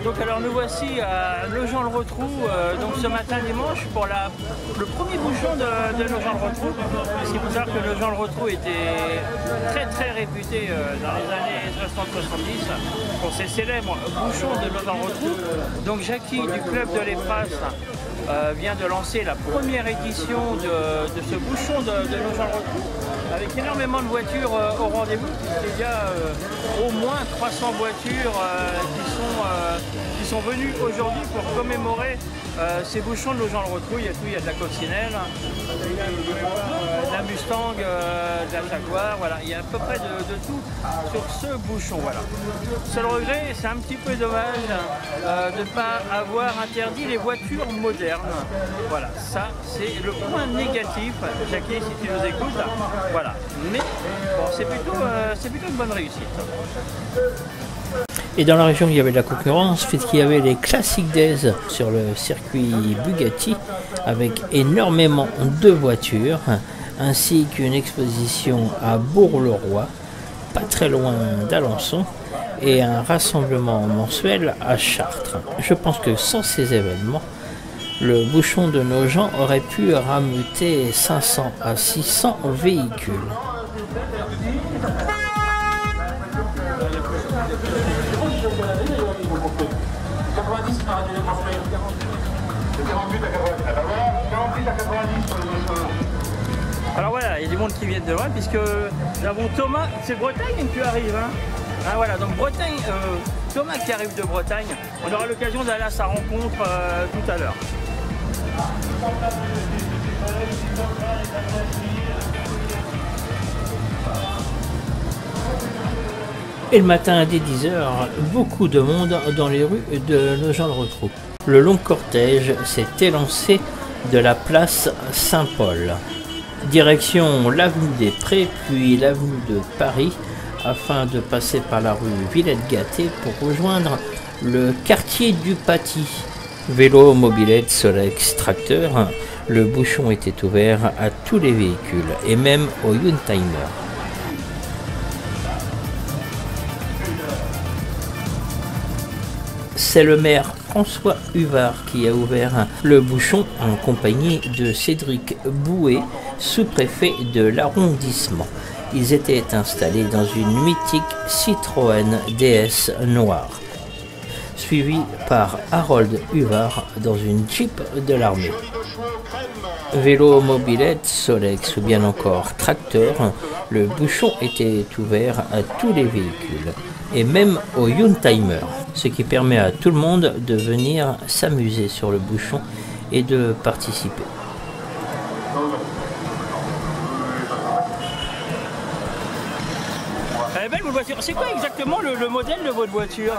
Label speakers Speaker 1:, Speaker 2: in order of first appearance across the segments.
Speaker 1: Donc alors nous voici à Nogent-le-Rotrou, donc ce matin dimanche pour le premier bouchon de Nogent-le-Rotrou. Il faut savoir que Nogent-le-Rotrou était très réputé dans les années 60-70 pour ses célèbres bouchons de Nogent-le-Rotrou. Donc Jackie du club de l'Épras vient de lancer la première édition de ce bouchon de Nogent-le-Rotrou avec énormément de voitures au rendez-vous. Il y a au moins 300 voitures qui sont venues aujourd'hui pour commémorer ces bouchons de Nogent-le-Rotrou. Il y a tout, il y a de la coccinelle, de la Mustang, de la Jaguar, voilà. Il y a à peu près de tout sur ce bouchon. Voilà. Seul regret, c'est un petit peu dommage de ne pas avoir interdit les voitures modernes. Voilà, ça c'est le point négatif. Jackie, si tu nous écoutes, voilà. Mais bon, c'est plutôt une bonne réussite.
Speaker 2: Et dans la région, il y avait de la concurrence, puisqu'il y avait les Classic Days sur le circuit Bugatti, avec énormément de voitures, ainsi qu'une exposition à Bourg-le-Roi, pas très loin d'Alençon, et un rassemblement mensuel à Chartres. Je pense que sans ces événements, le bouchon de Nogent aurait pu rameuter 500 à 600 véhicules.
Speaker 1: Alors voilà, il y a du monde qui vient de loin puisque nous avons Thomas, c'est Bretagne que tu arrives, hein. Ah, voilà, donc Bretagne, Thomas qui arrive de Bretagne, on aura l'occasion d'aller à sa rencontre tout à l'heure.
Speaker 2: Et le matin dès 10 h, beaucoup de monde dans les rues de Nogent-le-Rotrou. Le long cortège s'est élancé de la place Saint-Paul, direction l'avenue des Prés, puis l'avenue de Paris, afin de passer par la rue Villette-Gâtée pour rejoindre le quartier du Paty. Vélo, mobilette, Solex, tracteur, le bouchon était ouvert à tous les véhicules et même aux Youngtimers. C'est le maire François Huvard qui a ouvert le bouchon en compagnie de Cédric Bouet, sous-préfet de l'arrondissement. Ils étaient installés dans une mythique Citroën DS noire, suivi par Harold Huvard dans une Jeep de l'armée. Vélo, mobilette, Solex ou bien encore tracteur, le bouchon était ouvert à tous les véhicules et même aux Youngtimers, ce qui permet à tout le monde de venir s'amuser sur le bouchon et de participer.
Speaker 1: Elle est belle votre voiture. C'est quoi exactement le modèle de votre voiture?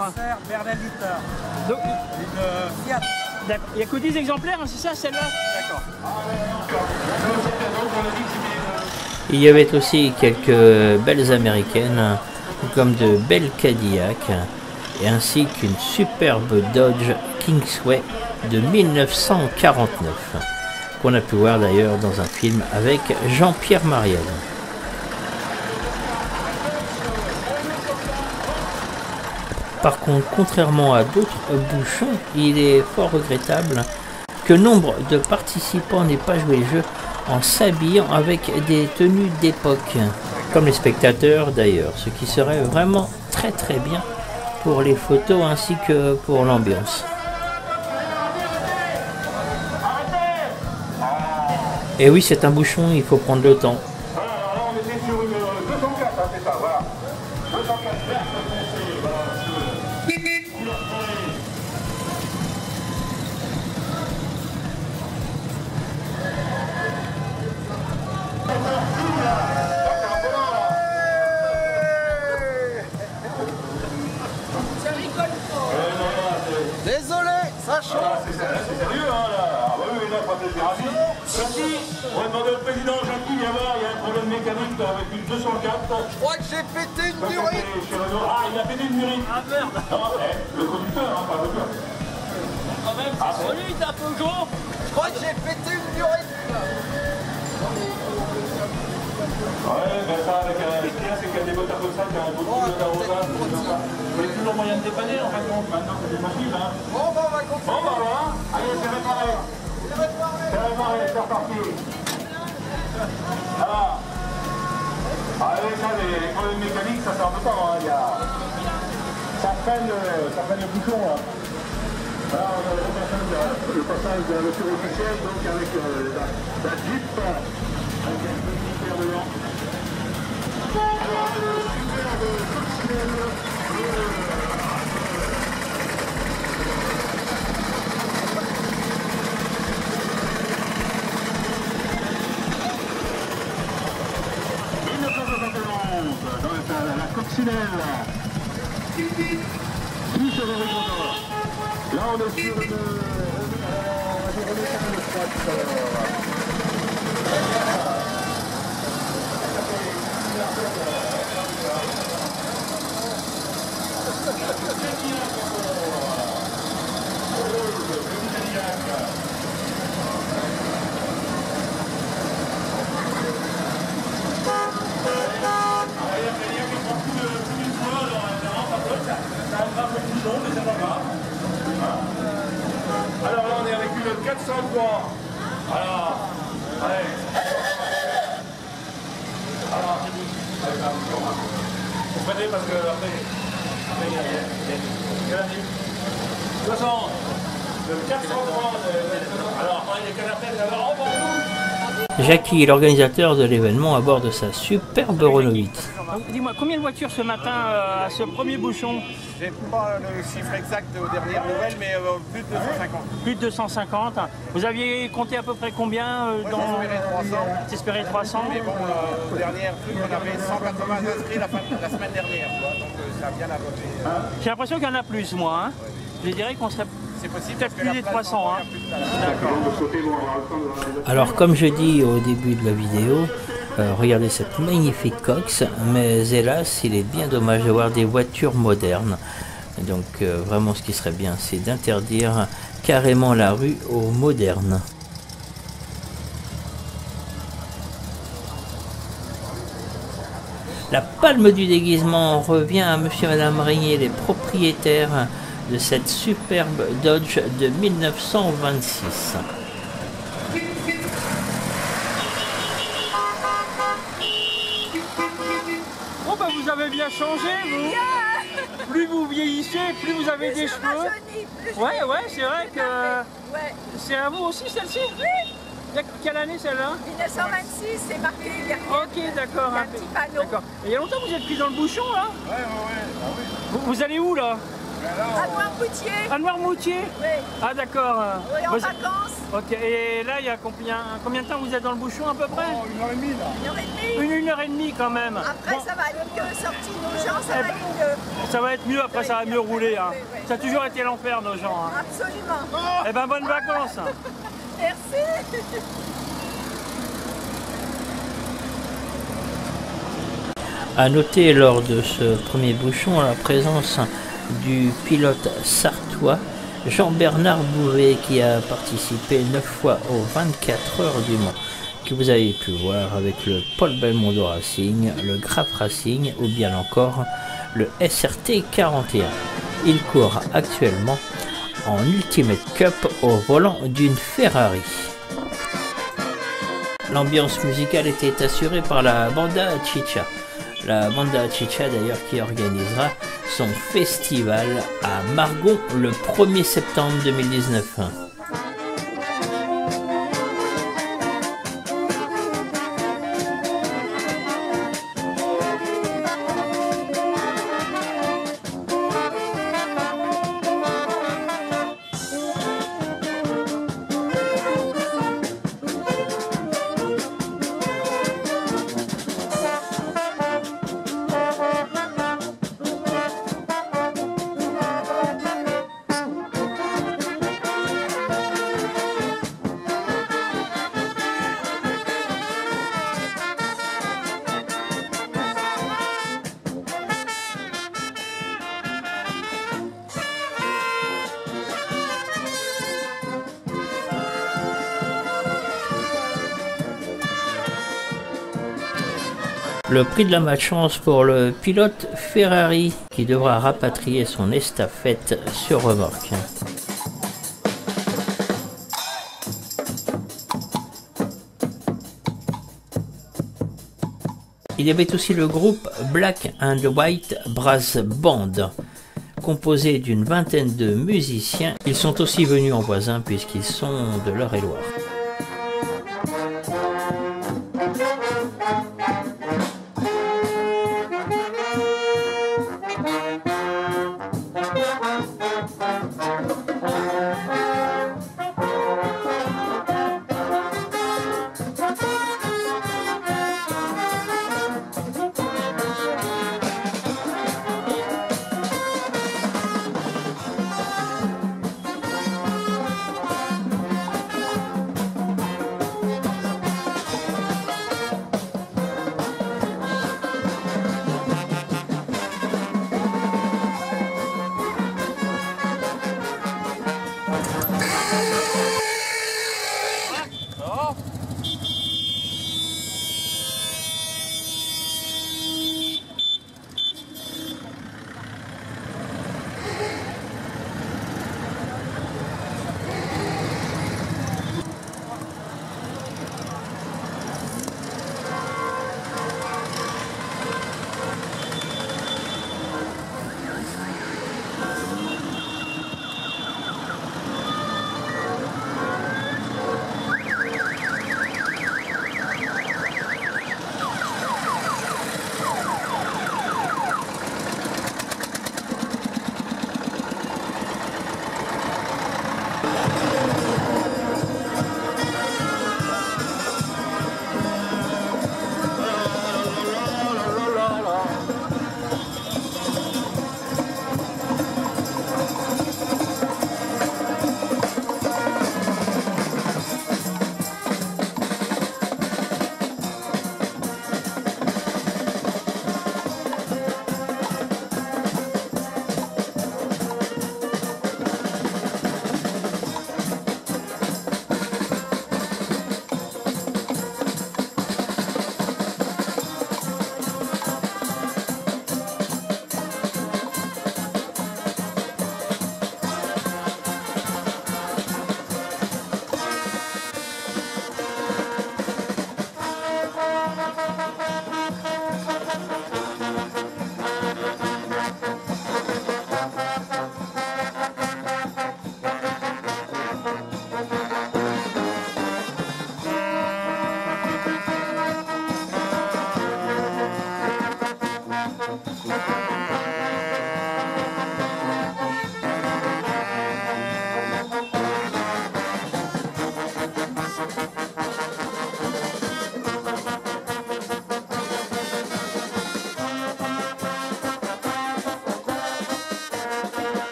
Speaker 1: Donc,
Speaker 3: une Fiat.
Speaker 1: D'accord. Il n'y a que 10 exemplaires, hein, c'est ça celle-là? D'accord.
Speaker 2: Il y avait aussi quelques belles américaines, comme de belles Cadillac, et ainsi qu'une superbe Dodge Kingsway de 1949, qu'on a pu voir d'ailleurs dans un film avec Jean-Pierre Mariel. Par contre, contrairement à d'autres bouchons, il est fort regrettable que nombre de participants n'aient pas joué le jeu en s'habillant avec des tenues d'époque, comme les spectateurs d'ailleurs, ce qui serait vraiment très bien pour les photos ainsi que pour l'ambiance. Et oui, c'est un bouchon, il faut prendre le temps.
Speaker 3: Désolé, ça change.
Speaker 4: C'est sérieux, hein, là. Ah bah oui, là, pas de thérapie. Merci. On va demander au président Jackie, viens voir, il y a un problème mécanique avec une 204.
Speaker 3: Je crois que j'ai pété une durite.
Speaker 4: Ah, il a pété une durite. Ah merde. Non, le conducteur, hein, pas le gars.
Speaker 1: Quand même, c'est solide, un peu gros.
Speaker 3: Je crois que j'ai pété une durite.
Speaker 4: Ouais, ben ça avec un... bien, c'est qu'il y a des moteurs comme ça, qui ont un beau tuyau d'arrosage, des choses comme ça. Vous avez toujours moyen de dépanner, en fin de compte. Maintenant, c'est possible, hein.
Speaker 3: Bon, bah, on va continuer.
Speaker 4: Bon, bah, voilà. Allez, c'est réparé. C'est réparé, c'est reparti. Voilà. Allez, ça, les problèmes mécaniques, ça sert de temps, hein. Ça freine le bouchon, là. Voilà, on a le passage de la voiture officielle, donc avec la Jeep, avec un petit verre dedans. Alors, dans la coccinelle. Plus sur le régondeur. Là, on est sur une... Alors là, on est avec une 403. Alors, allez. Alors, allez, là, vous prenez parce que après, il y a 60. Le 403. Alors, on est les canapés, alors, on va.
Speaker 2: Jackie, l'organisateur de l'événement, à bord de sa superbe Renault 8.
Speaker 1: Dis-moi, combien de voitures ce matin à ce premier bouchon?
Speaker 3: J'ai pas le chiffre exact aux dernières nouvelles, mais plus de 250.
Speaker 1: Plus de 250. Vous aviez compté à peu près combien dans...
Speaker 3: J'espérais 300.
Speaker 1: T'espérais 300.
Speaker 3: Mais bon, au dernier truc, on avait 180 inscrits la semaine dernière. Quoi, donc ça a bien abordé.
Speaker 1: J'ai l'impression qu'il y en a plus, moi. Hein. Je dirais qu'on serait
Speaker 3: C'est possible.
Speaker 1: peut-être plus des 300. Hein.
Speaker 2: Alors comme je dis au début de la vidéo, regardez cette magnifique Cox, mais hélas il est bien dommage d'avoir des voitures modernes. Donc vraiment ce qui serait bien c'est d'interdire carrément la rue aux modernes. La palme du déguisement revient à monsieur et madame Régnier, les propriétaires de cette superbe Dodge de 1926.
Speaker 1: Oh bah vous avez bien changé, vous. Plus vous vieillissez, plus vous avez des cheveux. Ouais, c'est vrai que...
Speaker 5: Ouais.
Speaker 1: C'est à vous aussi celle-ci?
Speaker 5: Oui.
Speaker 1: Il y a quelle année celle-là?
Speaker 5: 1926, c'est marqué derrière.
Speaker 1: Ok, d'accord.
Speaker 5: Il y a un petit panneau.
Speaker 1: D'accord. Et il y a longtemps que vous êtes pris dans le bouchon là?
Speaker 3: Ouais. Ah oui.
Speaker 1: Vous allez où là?
Speaker 5: À Noirmoutier.
Speaker 1: À Noirmoutier?
Speaker 5: Oui.
Speaker 1: Ah d'accord.
Speaker 5: Oui, en
Speaker 1: Vous-
Speaker 5: vacances.
Speaker 1: Ok, et là il y a combien de temps vous êtes dans le bouchon à peu près?
Speaker 3: Oh, 1h30 là.
Speaker 5: 1h30.
Speaker 1: Une heure et demie quand même.
Speaker 5: Après,
Speaker 1: Bon,
Speaker 5: ça va être mieux. Sorti nos gens, ça va être mieux.
Speaker 1: ça va être mieux, après ça va mieux rouler. Hein.
Speaker 5: Oui.
Speaker 1: Ça a toujours été l'enfer nos gens. Hein.
Speaker 5: Absolument.
Speaker 1: Eh ben bonnes vacances.
Speaker 5: Merci.
Speaker 2: A noter lors de ce premier bouchon la présence du pilote sartois Jean-Bernard Bouvet qui a participé 9 fois aux 24 heures du Mans, que vous avez pu voir avec le Paul Belmondo Racing, le Graf Racing ou bien encore le SRT 41. Il court actuellement en Ultimate Cup au volant d'une Ferrari. L'ambiance musicale était assurée par la Banda Chicha. La Banda Chicha d'ailleurs qui organisera son festival à Margon le 1er septembre 2019. Le prix de la malchance pour le pilote Ferrari qui devra rapatrier son estafette sur remorque. Il y avait aussi le groupe Black and White Brass Band, composé d'une vingtaine de musiciens. Ils sont aussi venus en voisin puisqu'ils sont de l'Eure-et-Loir.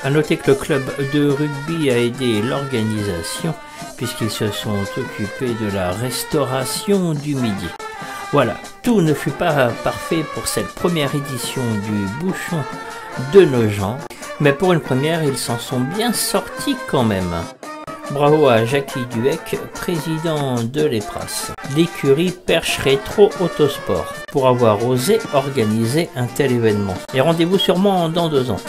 Speaker 2: A noter que le club de rugby a aidé l'organisation puisqu'ils se sont occupés de la restauration du midi. Voilà, tout ne fut pas parfait pour cette première édition du Bouchon de Nogent, mais pour une première, ils s'en sont bien sortis quand même. Bravo à Jackie Duhec, président de l'EPRAS, l'écurie Perche Rétro Autosport, pour avoir osé organiser un tel événement. Et rendez-vous sûrement dans 2 ans.